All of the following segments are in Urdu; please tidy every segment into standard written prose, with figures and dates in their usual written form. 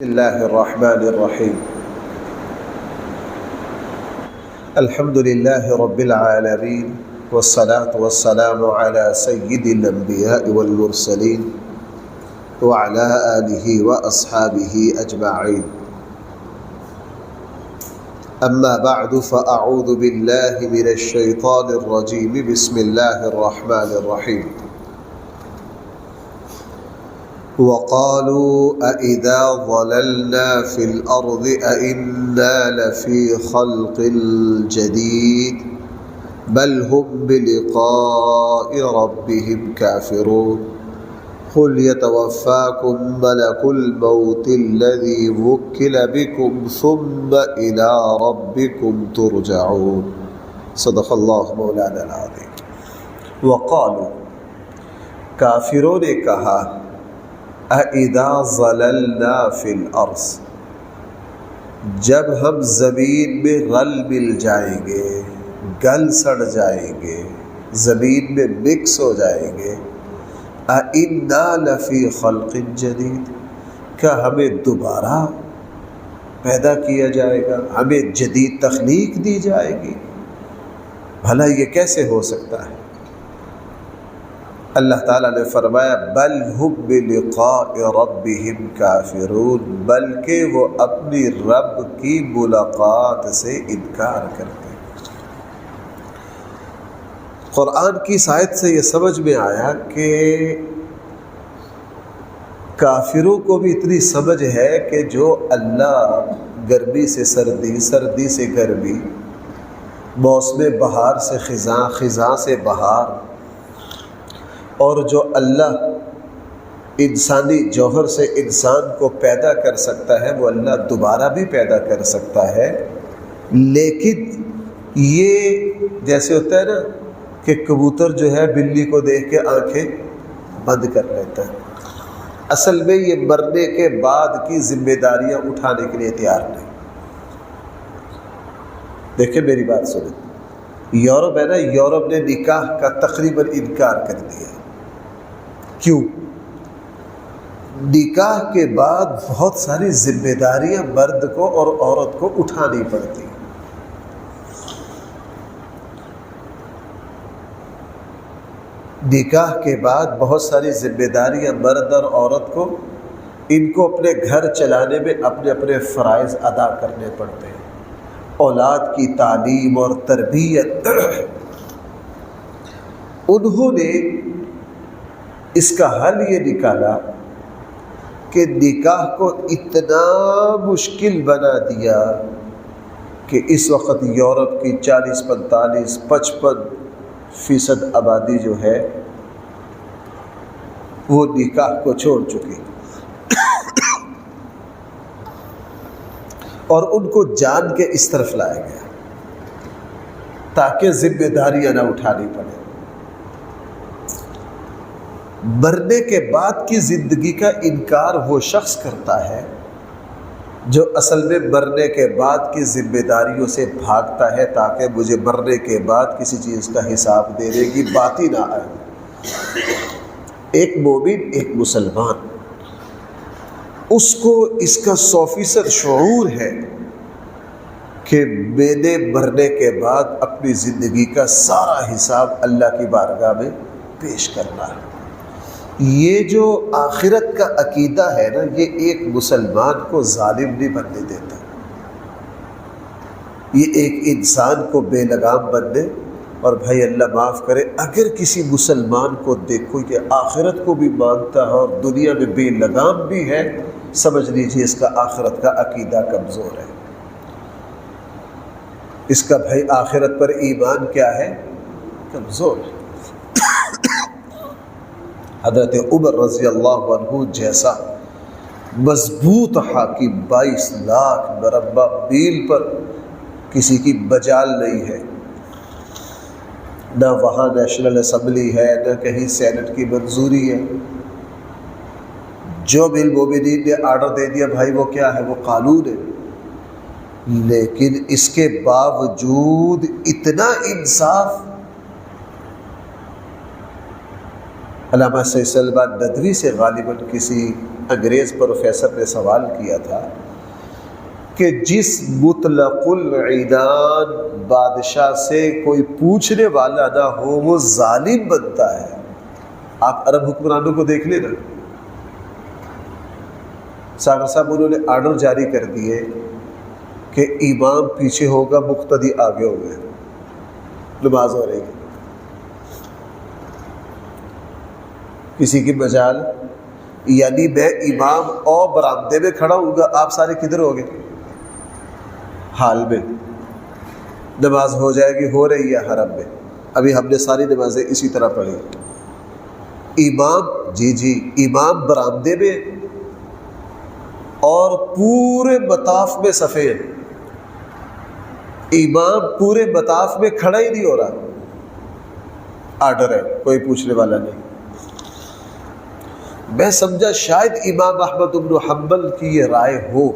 بسم الله الرحمن الرحيم. الحمد لله رب العالمين، والصلاة والسلام على سيد الأنبياء والمرسلين وعلى آله وأصحابه أجمعين. أما بعد، فأعوذ بالله من الشيطان الرجيم. بسم الله الرحمن الرحيم. وقالوا أإذا ضللنا في الأرض أإنا لفي خلق جديد بل هم بلقاء ربهم كافرون. قل يتوفاكم ملك الموت الذي وكل بكم ثم إلى ربكم ترجعون. صدق اللہ مولانا العظیم. وقالوا، کافروں نے کہا، اَإِذَا ظَلَلْنَا فِي الْأَرْضِ، جب ہم زمین میں غل مل جائیں گے، گل سڑ جائیں گے، زمین میں مکس ہو جائیں گے، اَإِنَّا لَفِي خَلْقٍ جَدِيدٍ، کیا ہمیں دوبارہ پیدا کیا جائے گا، ہمیں جدید تخلیق دی جائے گی؟ بھلا یہ کیسے ہو سکتا ہے؟ اللہ تعالیٰ نے فرمایا، بل ہم بلقاء ربہم کافرون، بلکہ وہ اپنی رب کی ملاقات سے انکار کرتے ہیں۔ قرآن کی اس آیت سے یہ سمجھ میں آیا کہ کافروں کو بھی اتنی سمجھ ہے کہ جو اللہ گرمی سے سردی، سردی سے گرمی، موسم بہار سے خزاں، خزاں سے بہار، اور جو اللہ انسانی جوہر سے انسان کو پیدا کر سکتا ہے، وہ اللہ دوبارہ بھی پیدا کر سکتا ہے۔ لیکن یہ جیسے ہوتا ہے نا کہ کبوتر جو ہے بلی کو دیکھ کے آنکھیں بند کر لیتا ہے، اصل میں یہ مرنے کے بعد کی ذمہ داریاں اٹھانے کے لیے تیار نہیں۔ دیکھیں میری بات سنیں، یورپ ہے نا، یورپ نے نکاح کا تقریباً انکار کر دیا۔ کیوں؟ نکاح کے بعد بہت ساری ذمہ داریاں مرد کو اور عورت کو اٹھانی پڑتی ہیں۔ نکاح کے بعد بہت ساری ذمہ داریاں مرد اور عورت کو، ان کو اپنے گھر چلانے میں اپنے اپنے فرائض ادا کرنے پڑتے ہیں۔ اولاد کی تعلیم اور تربیت۔ انہوں نے اس کا حل یہ نکالا کہ نکاح کو اتنا مشکل بنا دیا کہ اس وقت یورپ کی 40، 45، 55% آبادی جو ہے وہ نکاح کو چھوڑ چکی، اور ان کو جان کے اس طرف لایا گیا تاکہ ذمہ داریاں نہ اٹھانی پڑے۔ مرنے کے بعد کی زندگی کا انکار وہ شخص کرتا ہے جو اصل میں مرنے کے بعد کی ذمہ داریوں سے بھاگتا ہے تاکہ مجھے مرنے کے بعد کسی چیز کا حساب دینے کی بات ہی نہ آئے۔ ایک مومن، ایک مسلمان، اس کو اس کا 100% شعور ہے کہ میں نے مرنے کے بعد اپنی زندگی کا سارا حساب اللہ کی بارگاہ میں پیش کرنا ہے۔ یہ جو آخرت کا عقیدہ ہے نا، یہ ایک مسلمان کو ظالم نہیں بننے دیتا، یہ ایک انسان کو بے لگام بننے، اور بھائی اللہ معاف کرے، اگر کسی مسلمان کو دیکھو کہ آخرت کو بھی مانتا ہے اور دنیا میں بے لگام بھی ہے، سمجھ لیجیے اس کا آخرت کا عقیدہ کمزور ہے، اس کا بھائی آخرت پر ایمان کیا ہے؟ کمزور ہے۔ حضرت عمر رضی اللہ عنہ جیسا مضبوط حاکم 22 لاکھ مربع میل پر کسی کی مجال نہیں ہے، نہ وہاں نیشنل اسمبلی ہے، نہ کہیں سینٹ کی منظوری ہے۔ جو بالمومنین نے آرڈر دے دیا بھائی وہ کیا ہے؟ وہ قانون ہے۔ لیکن اس کے باوجود اتنا انصاف علامہ سید سلمان ندوی سے غالباً کسی انگریز پروفیسر نے سوال کیا تھا کہ جس مطلق العنان بادشاہ سے کوئی پوچھنے والا نہ ہو وہ ظالم بنتا ہے. آپ عرب حکمرانوں کو دیکھ لیں نا. ساگر صاحب انہوں نے آرڈر جاری کر دیے کہ امام پیچھے ہوگا, مقتدی آگے ہو گئے, نماز ہو رہی ہے. کسی کی مجال یعنی میں امام اور برآمدے میں کھڑا ہوں گا, آپ سارے کدھر ہو گئے؟ حال میں نماز ہو جائے گی, ہو رہی ہے حرم میں. ابھی ہم نے ساری نمازیں اسی طرح پڑھی. امام جی امام برآمدے میں اور پورے مطاف میں صفے ہیں. امام پورے مطاف میں کھڑا ہی نہیں ہو رہا. آرڈر ہے, کوئی پوچھنے والا نہیں. میں سمجھا شاید امام احمد بن حنبل کی یہ رائے ہو.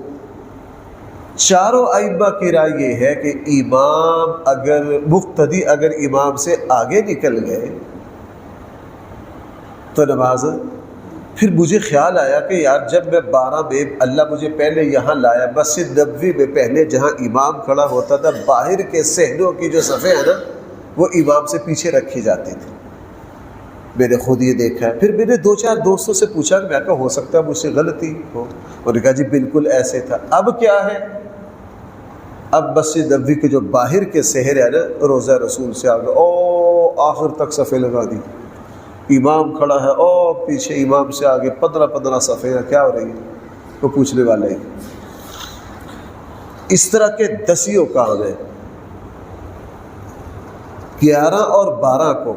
چاروں ائمہ کی رائے یہ ہے کہ امام اگر مقتدی اگر امام سے آگے نکل گئے تو نماز. پھر مجھے خیال آیا کہ یار جب میں 12 میں اللہ مجھے پہلے یہاں لایا, مسجد نبوی میں پہلے جہاں امام کھڑا ہوتا تھا باہر کے صحنوں کی جو صفیں ہیں نا وہ امام سے پیچھے رکھی جاتی تھی. میں نے خود یہ دیکھا ہے. پھر میں نے 2-4 دوستوں سے پوچھا کہ میں کہا ہو سکتا ہے مجھ سے غلطی ہو. انہوں نے کہا جی بالکل ایسے تھا. اب کیا ہے, اب مسجد نبوی کے جو باہر کے صحن ہے نا روضہ رسول سے آگے آخر تک صفیں لگا دی. امام کھڑا ہے اور پیچھے امام سے آگے 15 صفحے کیا ہو رہی ہے, وہ پوچھنے والے ہیں. اس طرح کے دسیوں کام ہیں. 11 اور 12 کو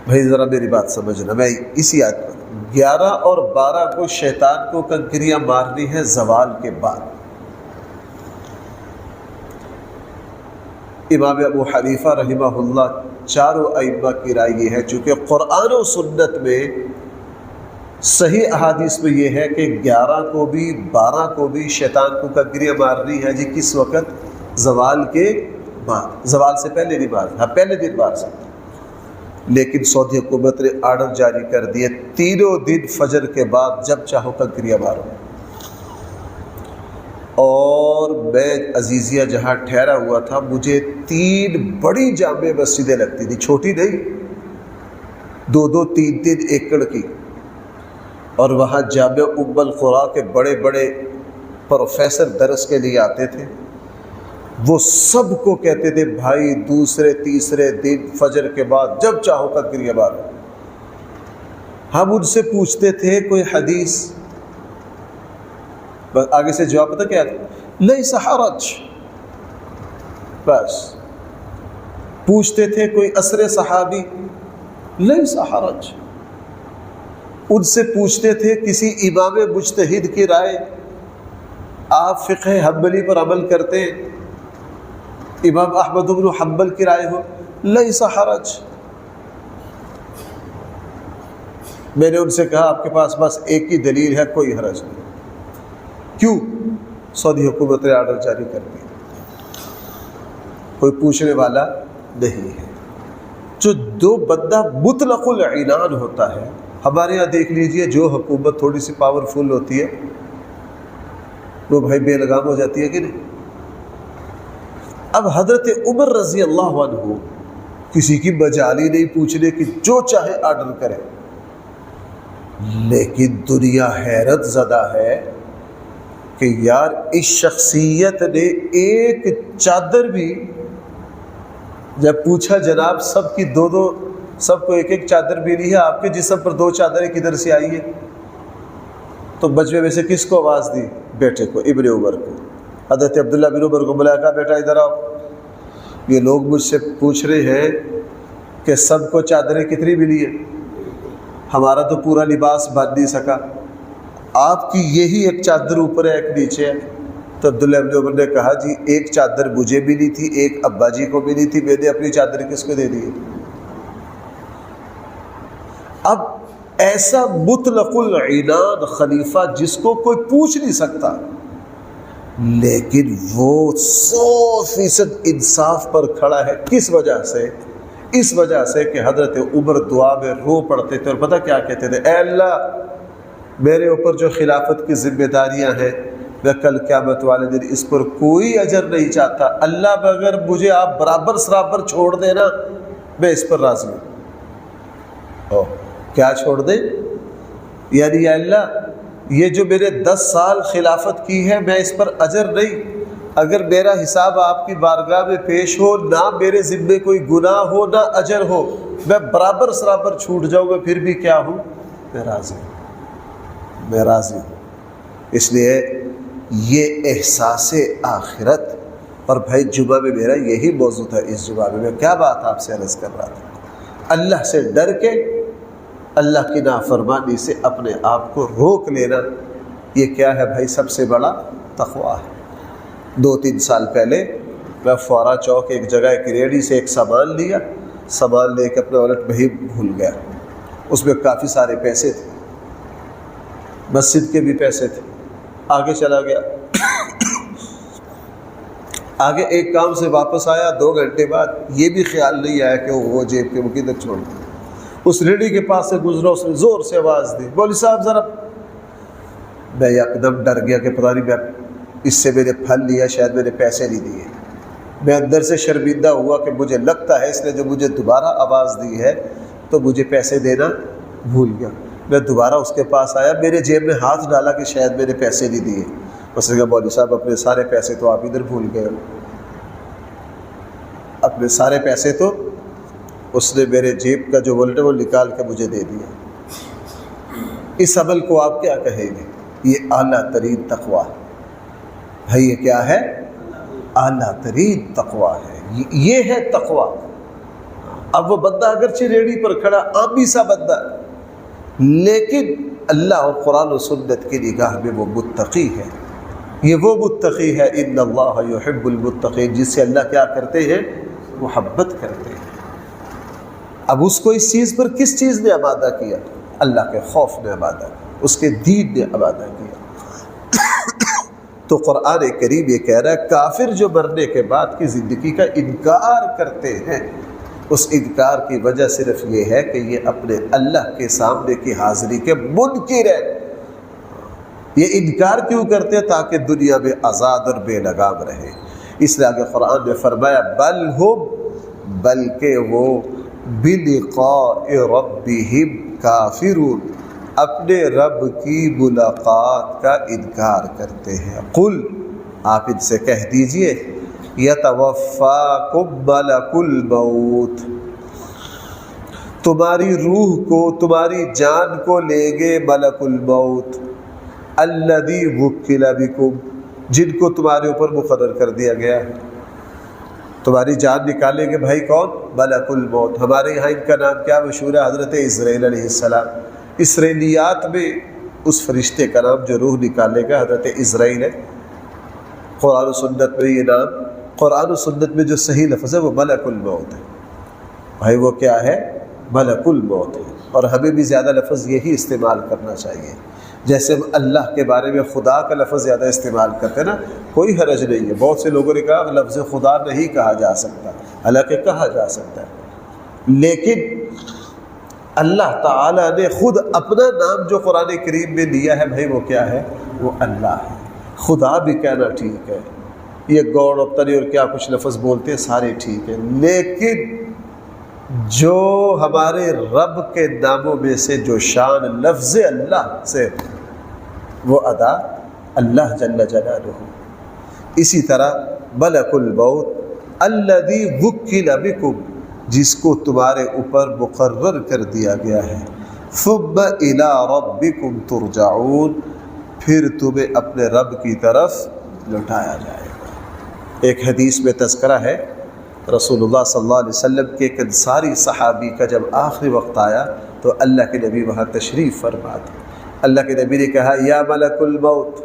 بھائی ذرا میری بات سمجھنا, میں اسی آیت پر 11 اور 12 کو شیطان کو کنکریاں مارنی ہے زوال کے بعد. امام ابو حنیفہ رحمہ اللہ چاروں ائمہ کی رائے یہ ہے, چونکہ قرآن و سنت میں صحیح احادیث میں یہ ہے کہ 11 کو بھی 12 کو بھی شیطان کو کنکریاں مارنی ہے. جی کس وقت؟ زوال کے بعد. زوال سے پہلے نہیں مار, ہاں پہلے دن مار سکتے. لیکن سعودی حکومت نے آرڈر جاری کر دیے 3 دن فجر کے بعد جب چاہو کنکریاں مارو. اور میں عزیزیہ جہاں ٹھہرا ہوا تھا مجھے 3 بڑی جامع مسجدیں لگتی تھی, چھوٹی نہیں, 2-2 3-3 ایکڑ کی. اور وہاں جامع ام القریٰ کے بڑے بڑے پروفیسر درس کے لیے آتے تھے. وہ سب کو کہتے تھے بھائی دوسرے تیسرے دن فجر کے بعد جب چاہو کنکریاں مارو. ہم ان سے پوچھتے تھے کوئی حدیث, بس آگے سے جواب پتہ کیا تھا, لیس حرج. بس پوچھتے تھے کوئی اثر صحابی, لیس حرج. ان سے پوچھتے تھے کسی امام مجتہد کی رائے, آپ فقہ حنبلی پر عمل کرتے ہیں, امام احمد بن حنبل کی رائے ہو, لیس حرج. میں نے ان سے کہا آپ کے پاس بس ایک ہی دلیل ہے, کوئی حرج نہیں. کیوں؟ سعودی حکومت نے آرڈر جاری کر دیا, کوئی پوچھنے والا نہیں ہے. جو بندہ مطلق العنان ہوتا ہے, ہمارے یہاں دیکھ لیجئے جو حکومت تھوڑی سی پاورفل ہوتی ہے وہ بھائی بے لگام ہو جاتی ہے کہ نہیں. اب حضرت عمر رضی اللہ عنہ کسی کی مجالی نہیں پوچھنے کی, جو چاہے آرڈر کرے. لیکن دنیا حیرت زدہ ہے کہ یار اس شخصیت نے ایک چادر بھی, جب پوچھا جناب سب کی 2 سب کو 1 چادر بھی نہیں ہے, آپ کے جسم پر 2 چادریں کدھر سے آئی ہے؟ تو بجوے میں سے کس کو آواز دی؟ بیٹے کو, ابن عمر کو. حضرت عبداللہ بن عمر کو بلایا, کہا بیٹا ادھر آؤ, یہ لوگ مجھ سے پوچھ رہے ہیں کہ سب کو چادریں کتنی ملی ہیں, ہمارا تو پورا لباس باندھ نہیں سکا, آپ کی یہی 1 چادر اوپر ہے 1 نیچے ہے. تو عبداللہ بن عمر نے کہا جی 1 چادر مجھے ملی تھی, 1 ابا جی کو ملی تھی, میں نے اپنی چادر کس کو دے دی؟ اب ایسا مطلق العنان خلیفہ جس کو کوئی پوچھ نہیں سکتا, لیکن وہ 100% انصاف پر کھڑا ہے. کس وجہ سے؟ اس وجہ سے کہ حضرت عمر دعا میں رو پڑتے تھے اور پتہ کیا کہتے تھے, اے اللہ میرے اوپر جو خلافت کی ذمہ داریاں ہیں میں کل قیامت والے دن اس پر کوئی اجر نہیں چاہتا، اللہ اگر مجھے آپ برابر سرابر چھوڑ دینا میں اس پر راضی ہوں۔ کیا چھوڑ دیں؟ یعنی یا اللہ یہ جو میرے 10 سال خلافت کی ہے میں اس پر اجر نہیں، اگر میرا حساب آپ کی بارگاہ میں پیش ہو، نہ میرے ذمے کوئی گناہ ہو نہ اجر ہو، میں برابر سرابر چھوٹ جاؤں گا، پھر بھی کیا ہوں؟ میں راضی ہوں، میں راضی ہوں۔ اس لیے یہ احساس آخرت، اور بھائی جمعہ میں میرا یہی موضوع تھا، اس جمعہ میں کیا بات آپ سے عرض کر رہا تھا، اللہ سے ڈر کے اللہ کی نافرمانی سے اپنے آپ کو روک لینا، یہ کیا ہے بھائی؟ سب سے بڑا تقویٰ ہے۔ 2-3 سال پہلے میں فورا چوک ایک جگہ ایک ریڑھی سے ایک سامان لیا، سامان لے کے اپنا والٹ وہیں بھول گیا، اس میں کافی سارے پیسے تھے، مسجد کے بھی پیسے تھے، آگے چلا گیا، آگے ایک کام سے واپس آیا، 2 گھنٹے بعد یہ بھی خیال نہیں آیا کہ وہ جیب کے وہ کدھر چھوڑ دیا، اس ریڑھی کے پاس سے گزرا، اس نے زور سے آواز دی، مولوی صاحب ذرا، میں ایک دم ڈر گیا کہ پتہ نہیں میں اس سے میں نے پھل لیا، شاید میں نے پیسے نہیں دیے، میں اندر سے شرمندہ ہوا کہ مجھے لگتا ہے اس نے جو مجھے دوبارہ آواز دی ہے تو مجھے پیسے دینا بھول گیا۔ میں دوبارہ اس کے پاس آیا، میرے جیب میں ہاتھ ڈالا کہ شاید میں نے پیسے نہیں دیے، اس نے کہا مولوی صاحب اپنے سارے پیسے تو آپ ادھر بھول گئے، اپنے سارے پیسے تو اس نے میرے جیب کا جو والٹ ہے وہ نکال کے مجھے دے دیا۔ اس عمل کو آپ کیا کہیں گے؟ یہ اعلیٰ ترین تقویٰ ہے بھائی، یہ کیا ہے؟ اعلیٰ ترین تقویٰ ہے، یہ ہے تقویٰ۔ اب وہ بندہ اگرچہ ریڑھی پر کھڑا عامی سا بندہ ہے، لیکن اللہ اور قرآن و سنت کی نگاہ میں وہ متقی ہے، یہ وہ متقی ہے، ان اللہ یحب المتقین، جس سے اللہ کیا کرتے ہیں؟ محبت کرتے ہیں۔ اب اس کو اس چیز پر کس چیز نے آمادہ کیا؟ اللہ کے خوف نے آمادہ کیا، اس کے دین نے آمادہ کیا۔ تو قرآن کریم یہ کہہ رہا ہے کافر جو مرنے کے بعد کی زندگی کا انکار کرتے ہیں، اس انکار کی وجہ صرف یہ ہے کہ یہ اپنے اللہ کے سامنے کی حاضری کے منکر ہے۔ یہ انکار کیوں کرتے ہیں؟ تاکہ دنیا میں آزاد اور بے لگام رہے۔ اس لیے آگے قرآن نے فرمایا بل ہم، بلکہ وہ بلقاء ربہم کافرون، اپنے رب کی ملاقات کا انکار کرتے ہیں۔ قل، آپ ان سے کہہ دیجئے، یتوفاکم ملک الموت، تمہاری روح کو، تمہاری جان کو لیں گے ملک الموت، الذی وکل بکم، جن کو تمہارے اوپر مقرر کر دیا گیا ہے۔ تمہاری جان نکالیں گے بھائی کون؟ ملک الموت۔ ہمارے یہاں ان کا نام کیا مشہور ہے؟ حضرت اسرائیل علیہ السلام۔ اسرائیلیات میں اس فرشتے کا نام جو روح نکالے گا حضرت اسرائیل ہے۔ قرآن و سنت میں یہ نام، قرآن و سنت میں جو صحیح لفظ ہے وہ ملک الموت ہے بھائی، وہ کیا ہے؟ ملک الموت ہے۔ اور ہمیں بھی زیادہ لفظ یہی استعمال کرنا چاہیے، جیسے ہم اللہ کے بارے میں خدا کا لفظ زیادہ استعمال کرتے ہیں نا، کوئی حرج نہیں ہے۔ بہت سے لوگوں نے کہا لفظ خدا نہیں کہا جا سکتا، حالانکہ کہا جا سکتا ہے، لیکن اللہ تعالیٰ نے خود اپنا نام جو قرآن کریم میں لیا ہے بھائی وہ کیا ہے؟ وہ اللہ ہے۔ خدا بھی کہنا ٹھیک ہے، یہ گوڑ ابتری اور کیا کچھ لفظ بولتے ہیں سارے ٹھیک ہے، لیکن جو ہمارے رب کے ناموں میں سے جو شان لفظ اللہ سے وہ ادا اللہ جل جلالہ۔ اسی طرح ملک الموت الذی وکل بکم، جس کو تمہارے اوپر مقرر کر دیا گیا ہے، ثم الی ربکم ترجعون، پھر تمہیں اپنے رب کی طرف لوٹایا جائے گا۔ ایک حدیث میں تذکرہ ہے رسول اللہ صلی اللہ علیہ وسلم کے ایک انصاری صحابی کا جب آخری وقت آیا تو اللہ کے نبی وہاں تشریف فرما تھے۔ اللہ کے نبی نے کہا یا ملک الموت،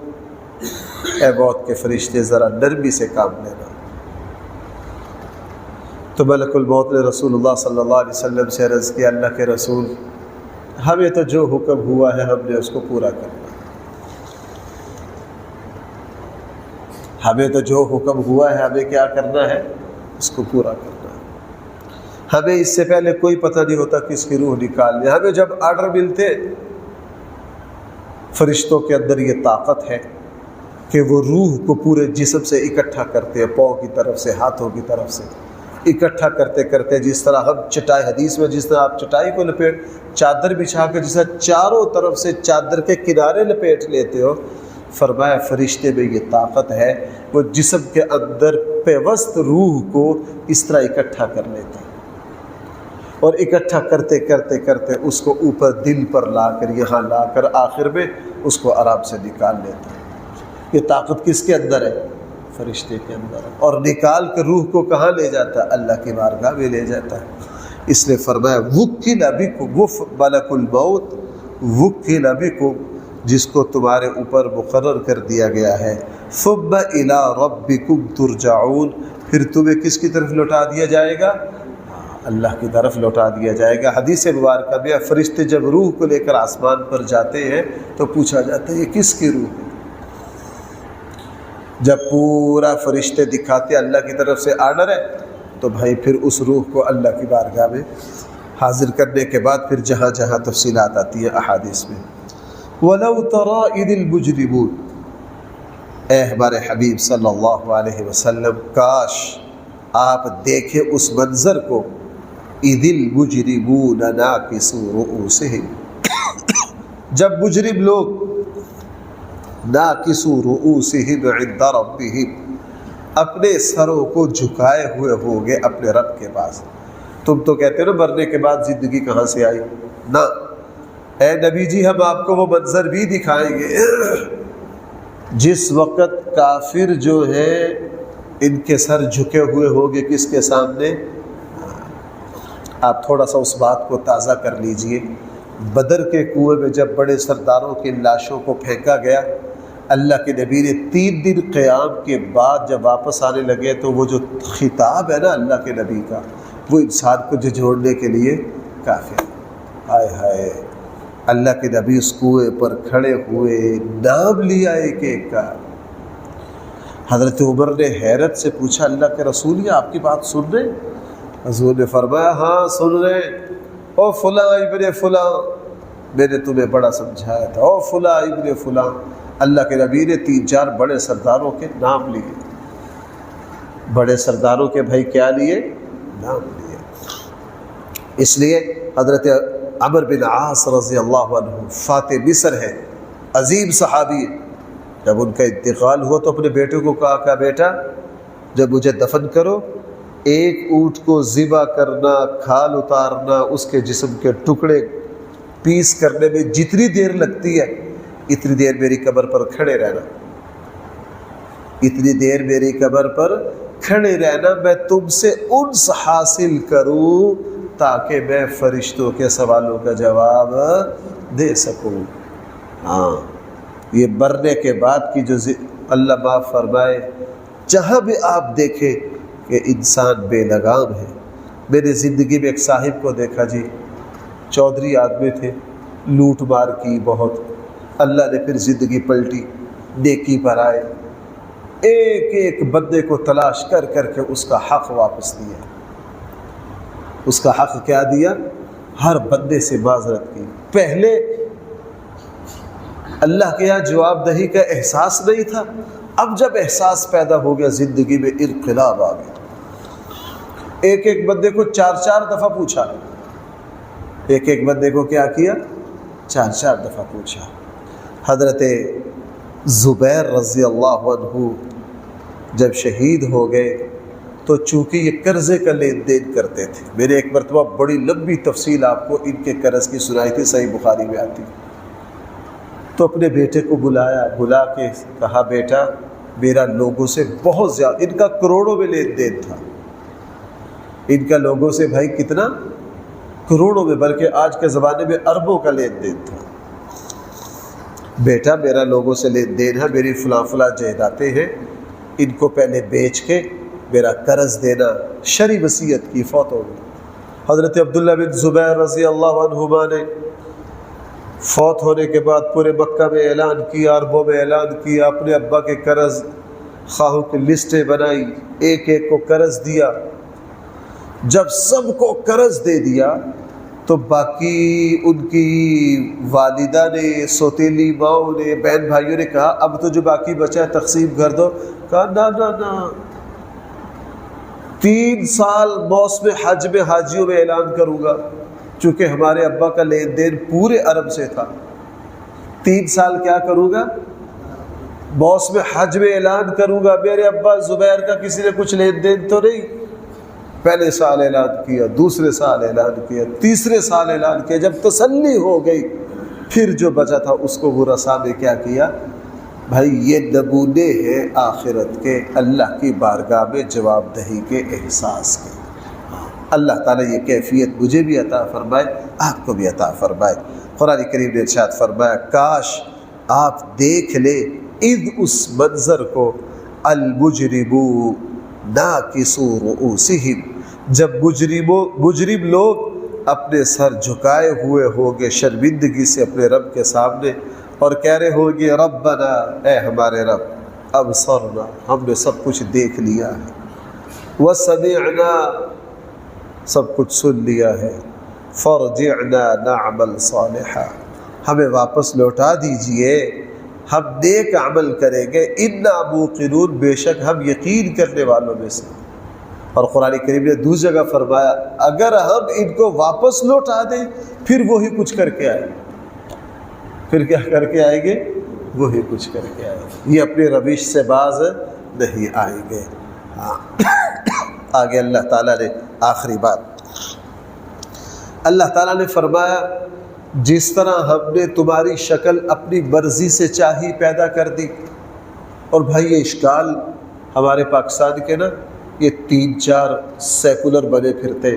اے موت کے فرشتے ذرا نرمی سے کام لینا۔ تو ملک الموت نے رسول اللہ صلی اللہ علیہ وسلم سے عرض کیا اللہ کے رسول، ہمیں تو جو حکم ہوا ہے ہم نے اس کو پورا کرنا، ہمیں تو جو حکم ہوا ہے ہمیں کیا کرنا ہے؟ اس کو پورا کرنا ہے۔ ہمیں اس سے پہلے کوئی پتہ نہیں ہوتا کہ اس کی روح نکالنی، ہمیں جب آرڈر ملتے فرشتوں کے اندر یہ طاقت ہے کہ وہ روح کو پورے جسم سے اکٹھا کرتے ہیں، پاؤں کی طرف سے، ہاتھوں کی طرف سے اکٹھا کرتے کرتے، جس طرح ہم چٹائی، حدیث میں جس طرح آپ چٹائی کو لپیٹ چادر بچھا کے جس طرح چاروں طرف سے چادر کے کنارے لپیٹ لیتے ہو، فرمایا فرشتے میں یہ طاقت ہے، وہ جسم کے اندر پیوست روح کو اس طرح اکٹھا کر لیتے ہیں، اور اکٹھا کرتے کرتے کرتے اس کو اوپر دل پر لا کر، یہاں لا کر آخر میں اس کو آرام سے نکال لیتے ہیں۔ یہ طاقت کس کے اندر ہے؟ فرشتے کے اندر ہے، اور نکال کر روح کو کہاں لے جاتا ہے؟ اللہ کی بارگاہ میں لے جاتا ہے۔ اس لیے فرمایا وکل بکم، ملک الموت وکل بکم، جس کو تمہارے اوپر مقرر کر دیا گیا ہے، ثم الی ربکم ترجعون، پھر تمہیں کس کی طرف لوٹا دیا جائے گا؟ اللہ کی طرف لوٹا دیا جائے گا۔ حدیث مبارکہ میں فرشتے جب روح کو لے کر آسمان پر جاتے ہیں تو پوچھا جاتا ہے یہ کس کی روح ہے؟ جب پورا فرشتے دکھاتے اللہ کی طرف سے آرڈر ہے تو بھائی پھر اس روح کو اللہ کی بارگاہ میں حاضر کرنے کے بعد پھر جہاں جہاں تفصیلات آتی ہیں احادیث میں، وَلَوْ تَرَىٰ إِذِ الْمُجْرِمُونَ، اے ہمارے حبیب صلی اللہ علیہ وسلم، کاش آپ دیکھیں اس منظر کو، اِذِ الْمُجْرِمُونَ نَاكِسُو رُؤُوسِهِمْ، جب مجرم لوگ ناکسو رؤوسہم عند ربہم، اپنے سروں کو جھکائے ہوئے ہوں گے اپنے رب کے پاس۔ تم تو کہتے ہو نا مرنے کے بعد زندگی کہاں سے آئی؟ نہ اے نبی جی، ہم آپ کو وہ منظر بھی دکھائیں گے جس وقت کافر جو ہے ان کے سر جھکے ہوئے ہوں گے کس کے سامنے؟ آپ تھوڑا سا اس بات کو تازہ کر لیجئے۔ بدر کے کنویں میں جب بڑے سرداروں کی لاشوں کو پھینکا گیا، اللہ کے نبی نے 3 دن قیام کے بعد جب واپس آنے لگے تو وہ جو خطاب ہے نا اللہ کے نبی کا، وہ انسان کو جھنجھوڑنے کے لیے کافی ہے۔ ہائے ہائے، اللہ کے نبی اس کنویں پر کھڑے ہوئے، نام لیا ایک ایک کا۔ حضرت عمر نے حیرت سے پوچھا اللہ کے رسول، یہ آپ کی بات سن رہے؟ حضور نے فرمایا ہاں سن رہے، او فلاں ابن فلاں، میں نے تمہیں بڑا سمجھایا تھا، او فلاں ابن فلاں۔ اللہ کے نبی نے 3-4 بڑے سرداروں کے نام لیے، بڑے سرداروں کے بھائی کیا لیے؟ نام لیے۔ اس لیے حضرت عمر بن عاص رضی اللہ عنہ فاتح مصر ہے، عظیم صحابی، جب ان کا انتقال ہوا تو اپنے بیٹے کو کہا کہ بیٹا جب مجھے دفن کرو، ایک اونٹ کو ذبح کرنا، کھال اتارنا، اس کے جسم کے ٹکڑے پیس کرنے میں جتنی دیر لگتی ہے اتنی دیر میری قبر پر کھڑے رہنا، اتنی دیر میری قبر پر کھڑے رہنا، میں تم سے انس حاصل کروں تاکہ میں فرشتوں کے سوالوں کا جواب دے سکوں۔ ہاں، یہ مرنے کے بعد کی جو اللہ معاف فرمائے، جہاں بھی آپ دیکھیں کہ انسان بے لگام ہے۔ میں نے زندگی میں ایک صاحب کو دیکھا جی، چودھری آدمی تھے، لوٹ مار کی بہت، اللہ نے پھر زندگی پلٹی، نیکی پر آئے، ایک ایک بندے کو تلاش کر کر کے اس کا حق واپس دیا۔ اس کا حق کیا دیا؟ ہر بندے سے معذرت کی۔ پہلے اللہ کے یہاں جواب دہی کا احساس نہیں تھا، اب جب احساس پیدا ہو گیا زندگی میں انقلاب آ گیا۔ ایک ایک بندے کو 4 دفعہ پوچھا، ایک ایک بندے کو کیا کیا؟ 4 دفعہ پوچھا۔ حضرت زبیر رضی اللہ عنہ جب شہید ہو گئے تو چونکہ یہ قرضے کا لین دین کرتے تھے، میں نے ایک مرتبہ بڑی لمبی تفصیل آپ کو ان کے قرض کی سنائی تھی، صحیح بخاری میں آتی، تو اپنے بیٹے کو بلایا، بلا کے کہا بیٹا میرا لوگوں سے بہت زیادہ، ان کا کروڑوں میں لین دین تھا، ان کا لوگوں سے بھائی کتنا؟ کروڑوں میں، بلکہ آج کے زمانے میں اربوں کا لین دین تھا۔ بیٹا میرا لوگوں سے لین دین ہے، میری فلاں فلاں جائیدادیں ہیں، ان کو پہلے بیچ کے میرا قرض دینا، شرعی وصیت کی، فوت ہو گئی۔ حضرت عبداللہ بن زبیر رضی اللہ عنہما نے فوت ہونے کے بعد پورے مکہ میں اعلان کیا، عربوں میں اعلان کیا، اپنے ابا کے قرض خواہوں کی لسٹیں بنائی، ایک ایک کو قرض دیا۔ جب سب کو قرض دے دیا تو باقی ان کی والدہ نے، سوتیلی ماؤں نے، بہن بھائیوں نے کہا اب تو جو باقی بچا ہے تقسیم کر دو. کہا نہ 3 سال موسم حج میں حاجیوں میں اعلان کروں گا، چونکہ ہمارے ابا کا لین دین پورے عرب سے تھا. 3 سال کیا کروں گا؟ موسم حج میں اعلان کروں گا. میرے ابا زبیر کا کسی نے کچھ لین دین تو نہیں. پہلے سال اعلان کیا، دوسرے سال اعلان کیا، تیسرے سال اعلان کیا. جب تسلی ہو گئی پھر جو بچا تھا اس کو ورثاء نے کیا کیا؟ بھائی یہ نمونے ہیں آخرت کے، اللہ کی بارگاہ میں جواب دہی کے احساس کے. اللہ تعالیٰ یہ کیفیت مجھے بھی عطا فرمائے، آپ کو بھی عطا فرمائے. قرآن کریم نے ارشاد فرمایا کاش آپ دیکھ لیں اذ اس منظر کو، المجرمون ناکسوا رؤوسہم، جب مجرم لوگ اپنے سر جھکائے ہوئے ہوں گے شرمندگی سے اپنے رب کے سامنے، اور کہہ رہے ہوں گے ربنا، اے ہمارے رب، ابصرنا، ہم نے سب کچھ دیکھ لیا ہے، وسمعنا، سب کچھ سن لیا ہے، فرجعنا نعمل صالحا، ہمیں واپس لوٹا دیجئے، ہم نیک عمل کریں گے، انا موقنون، بے شک ہم یقین کرنے والوں میں سے. اور قرآن کریم نے دوسری جگہ فرمایا اگر ہم ان کو واپس لوٹا دیں پھر وہی کچھ کر کے آئیں گے. پھر کیا کر کے آئیں گے؟ وہی کچھ کر کے آئیں گے. یہ اپنی روش سے باز نہیں آئیں گے. آگے اللہ تعالیٰ نے آخری بات، اللہ تعالیٰ نے فرمایا جس طرح ہم نے تمہاری شکل اپنی مرضی سے چاہی پیدا کر دی. اور بھائی یہ اشکال ہمارے پاکستان کے نا، یہ 3-4 سیکولر بنے پھرتے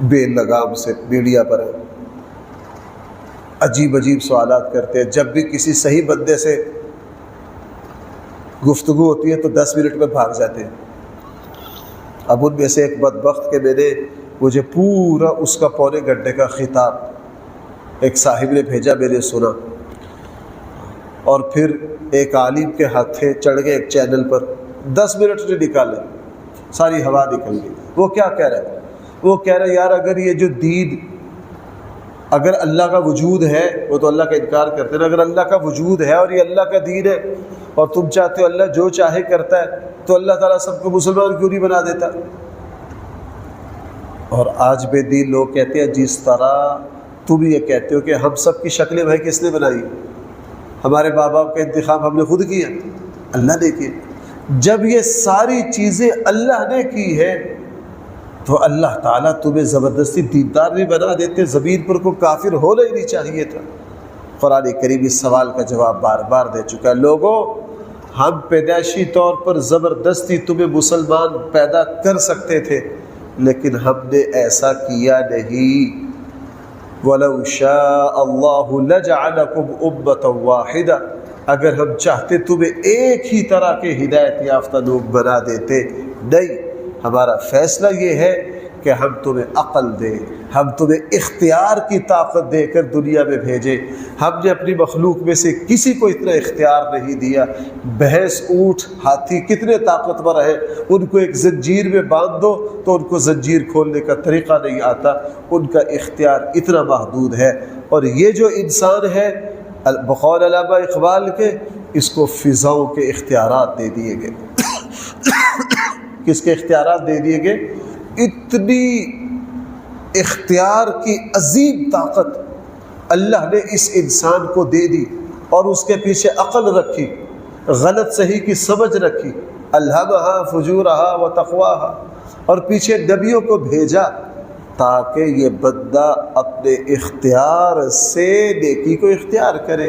بے لگام سے میڈیا پر عجیب سوالات کرتے ہیں. جب بھی کسی صحیح بندے سے گفتگو ہوتی ہے تو 10 منٹ میں بھاگ جاتے ہیں. اب ان میں سے ایک بدبخت کے میں نے مجھے پورا اس کا پونے گھنٹے کا خطاب ایک صاحب نے بھیجا، میں نے سنا، اور پھر ایک عالم کے ہاتھے چڑھ گئے ایک چینل پر. 10 منٹ نے نکالے، ساری ہوا نکل گئی. وہ کیا کہہ رہے ہیں؟ وہ کہہ رہے یار اگر یہ جو دین، اگر اللہ کا وجود ہے، وہ تو اللہ کا انکار کرتے ہیں، اگر اللہ کا وجود ہے اور یہ اللہ کا دین ہے اور تم چاہتے ہو اللہ جو چاہے کرتا ہے تو اللہ تعالیٰ سب کو مسلمان کیوں نہیں بنا دیتا؟ اور آج بے دین لوگ کہتے ہیں جس طرح تم یہ کہتے ہو کہ ہم سب کی شکلیں بھائی کس نے بنائی؟ ہمارے ماں باپ کا انتخاب ہم نے خود کیا، اللہ نے کیا. جب یہ ساری چیزیں اللہ نے کی ہے تو اللہ تعالیٰ تمہیں زبردستی دیندار نہیں بنا دیتے. زمین پر کوئی کافر ہونا ہی نہیں چاہیے تھا. قرآن کریم اس سوال کا جواب بار بار دے چکا ہے. لوگوں، ہم پیدائشی طور پر زبردستی تمہیں مسلمان پیدا کر سکتے تھے لیکن ہم نے ایسا کیا نہیں. وَلَوْ شَاءَ اللَّهُ لَجَعَلَكُمْ أُمَّةً وَاحِدَةً، اگر ہم چاہتے تمہیں ایک ہی طرح کے ہدایت یافتہ لوگ بنا دیتے. نہیں، ہمارا فیصلہ یہ ہے کہ ہم تمہیں عقل دیں، ہم تمہیں اختیار کی طاقت دے کر دنیا میں بھیجے. ہم نے اپنی مخلوق میں سے کسی کو اتنا اختیار نہیں دیا. بھینس، اونٹ، ہاتھی کتنے طاقتور ہیں، ان کو ایک زنجیر میں باندھ دو تو ان کو زنجیر کھولنے کا طریقہ نہیں آتا. ان کا اختیار اتنا محدود ہے. اور یہ جو انسان ہے بقول علامہ اقبال کے، اس کو فضاؤں کے اختیارات دے دیے گئے. کس کے اختیارات دے دیے گئے؟ اتنی اختیار کی عظیم طاقت اللہ نے اس انسان کو دے دی اور اس کے پیچھے عقل رکھی، غلط صحیح کی سمجھ رکھی. الہمہا فجورہا و تقواہا، اور پیچھے نبیوں کو بھیجا تاکہ یہ بندہ اپنے اختیار سے نیکی کو اختیار کرے،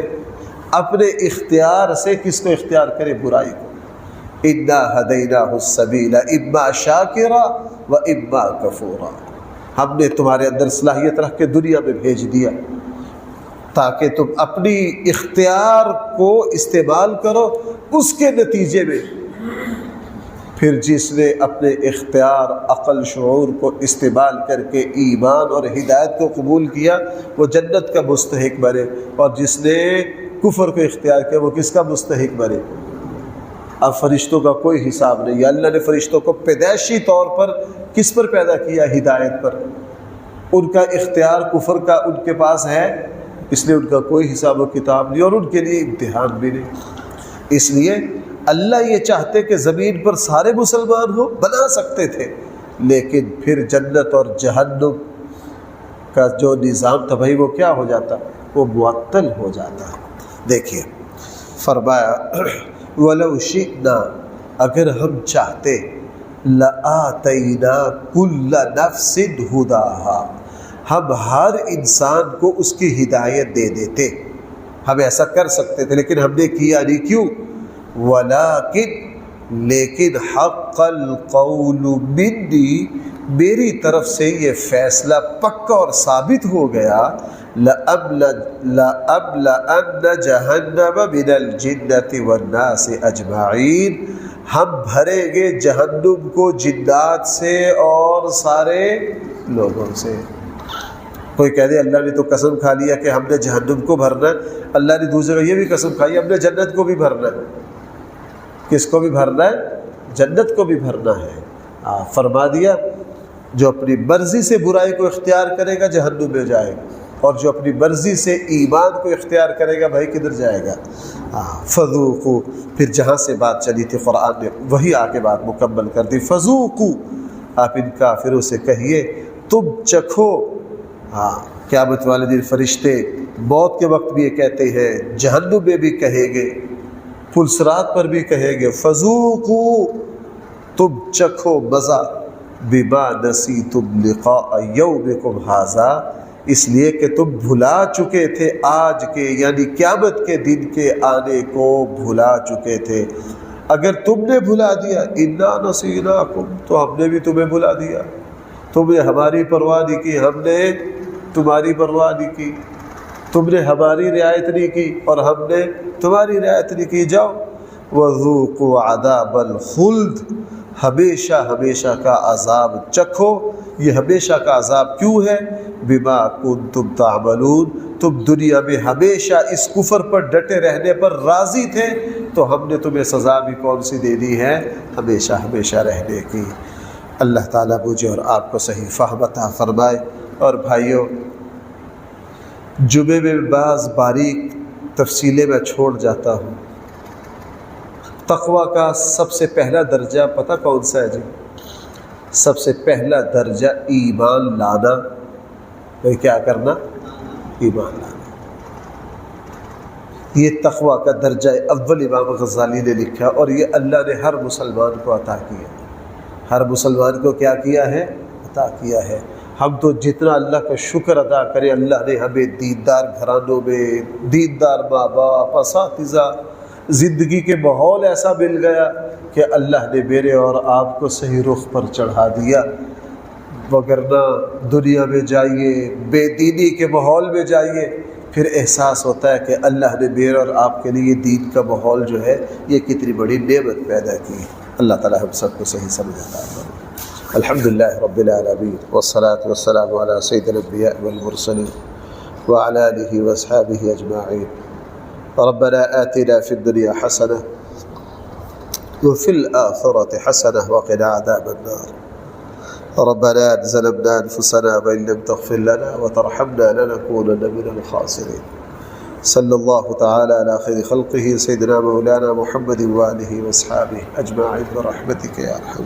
اپنے اختیار سے کس کو اختیار کرے؟ برائی کو. اِنَّا هَدَيْنَاهُ السَّبِيلَ إِمَّا شَاكِرًا وَإِمَّا كَفُورًا، ہم نے تمہارے اندر صلاحیت رکھ کے دنیا میں بھیج دیا تاکہ تم اپنی اختیار کو استعمال کرو. اس کے نتیجے میں پھر جس نے اپنے اختیار، عقل، شعور کو استعمال کر کے ایمان اور ہدایت کو قبول کیا وہ جنت کا مستحق بنے، اور جس نے کفر کو اختیار کیا وہ کس کا مستحق بنے؟ اب فرشتوں کا کوئی حساب نہیں. اللہ نے فرشتوں کو پیدائشی طور پر کس پر پیدا کیا؟ ہدایت پر. ان کا اختیار کفر کا ان کے پاس ہے، اس لیے ان کا کوئی حساب و کتاب نہیں اور ان کے لیے امتحان بھی نہیں۔ اس لیے اللہ یہ چاہتے کہ زمین پر سارے مسلمان ہو، بنا سکتے تھے، لیکن پھر جنت اور جہنم کا جو نظام تھا بھائی وہ کیا ہو جاتا، وہ معطل ہو جاتا۔ دیکھیے فرمایا وَلَوْ شِئْنَا، اگر ہم چاہتے، لَآتَيْنَا كُلَّ نَفْسٍ هُدَاهَا، ہم ہر انسان کو اس کی ہدایت دے دیتے، ہم ایسا کر سکتے تھے، لیکن ہم نے کیا نہیں۔ کیوں؟ وَلَٰكِن، لیکن حق القول منی، میری طرف سے یہ فیصلہ پکا اور ثابت ہو گیا، لَأَمْلَأَنَّ جَهَنَّمَ مِنَ الْجِنَّةِ وَالنَّاسِ أَجْمَعِينَ، ہم بھریں گے جہنم کو جنات سے اور سارے لوگوں سے۔ کوئی کہہ دے اللہ نے تو قسم کھا لیا کہ ہم نے جہنم کو بھرنا ہے، اللہ نے دوسرے کو یہ بھی قسم کھائی ہم نے جنت کو بھی بھرنا ہے۔ کس کو بھی بھرنا ہے؟ جنت کو بھی بھرنا ہے۔ فرما دیا جو اپنی مرضی سے برائی کو اختیار کرے گا جہنم میں جائے گا، اور جو اپنی مرضی سے ایمان کو اختیار کرے گا بھائی کدھر جائے گا؟ فذوقوا، پھر جہاں سے بات چلی تھی قرآن نے وہی آگے بات مکمل کر دی۔ فذوقوا، آپ ان کافروں سے کہیے تم چکھو۔ قیامت والے دن فرشتے موت کے وقت بھی یہ کہتے ہیں، جہنم میں بھی کہیں گے، پلسرات پر بھی کہیں گے، فذوقوا، تم چکھو مزہ، بما نسیتم لقاء یومکم ھذا، اس لیے کہ تم بھلا چکے تھے آج کے یعنی قیامت کے دن کے آنے کو بھلا چکے تھے۔ اگر تم نے بھلا دیا، انا نسیناکم، تو ہم نے بھی تمہیں بھلا دیا، تم نے ہماری پرواہ نہیں کی، ہم نے تمہاری پرواہ نہیں کی، تم نے ہماری رعایت نہیں کی اور ہم نے تمہاری رعایت نہیں کی۔ جاؤ وذوقوا عذاب الخلد، ہمیشہ ہمیشہ کا عذاب چکھو۔ یہ ہمیشہ کا عذاب کیوں ہے؟ بما کنتم تعملون، تم دنیا میں ہمیشہ اس کفر پر ڈٹے رہنے پر راضی تھے، تو ہم نے تمہیں سزا بھی کون سی دے دی ہے؟ ہمیشہ ہمیشہ رہنے کی۔ اللہ تعالیٰ مجھے اور آپ کو صحیح فہم عطا فرمائے۔ اور بھائیوں، جمعے میں بعض باریک تفصیلیں میں چھوڑ جاتا ہوں۔ تقوی کا سب سے پہلا درجہ پتہ کون سا ہے جی؟ سب سے پہلا درجہ ایمان لانا۔ تو کیا کرنا؟ ایمان لانا۔ یہ تقوی کا درجہ اول امام غزالی نے لکھا، اور یہ اللہ نے ہر مسلمان کو عطا کیا، ہر مسلمان کو کیا کیا ہے؟ عطا کیا ہے۔ ہم تو جتنا اللہ کا شکر ادا کریں، اللہ نے ہمیں دیندار گھرانوں میں دیندار ماں باپ، اساتذہ، زندگی کے ماحول ایسا مل گیا کہ اللہ نے میرے اور آپ کو صحیح رخ پر چڑھا دیا۔ وگرنہ دنیا میں جائیے، بے دینی کے ماحول میں جائیے، پھر احساس ہوتا ہے کہ اللہ نے میرے اور آپ کے لیے دین کا ماحول جو ہے یہ کتنی بڑی نعمت پیدا کی۔ اللہ تعالی ہم سب کو صحیح سمجھ عطا فرمائے۔ الحمدللہ رب العالمین، والصلاة والسلام علی سید الانبیاء والمرسلین وعلی آلہ واصحابہ اجمعین۔ ربنا آتنا فی الدنیا حسنہ وفی الآخرة حسنہ وقنا عذاب النار۔ ربنا ظلمنا انفسنا وان لم تغفر لنا وترحمنا لنكونن من الخاسرین۔ صلی اللہ تعالی علی خیر خلقہ سیدنا مولانا محمد وآلہ واصحابہ اجمعین برحمتک یا ارحم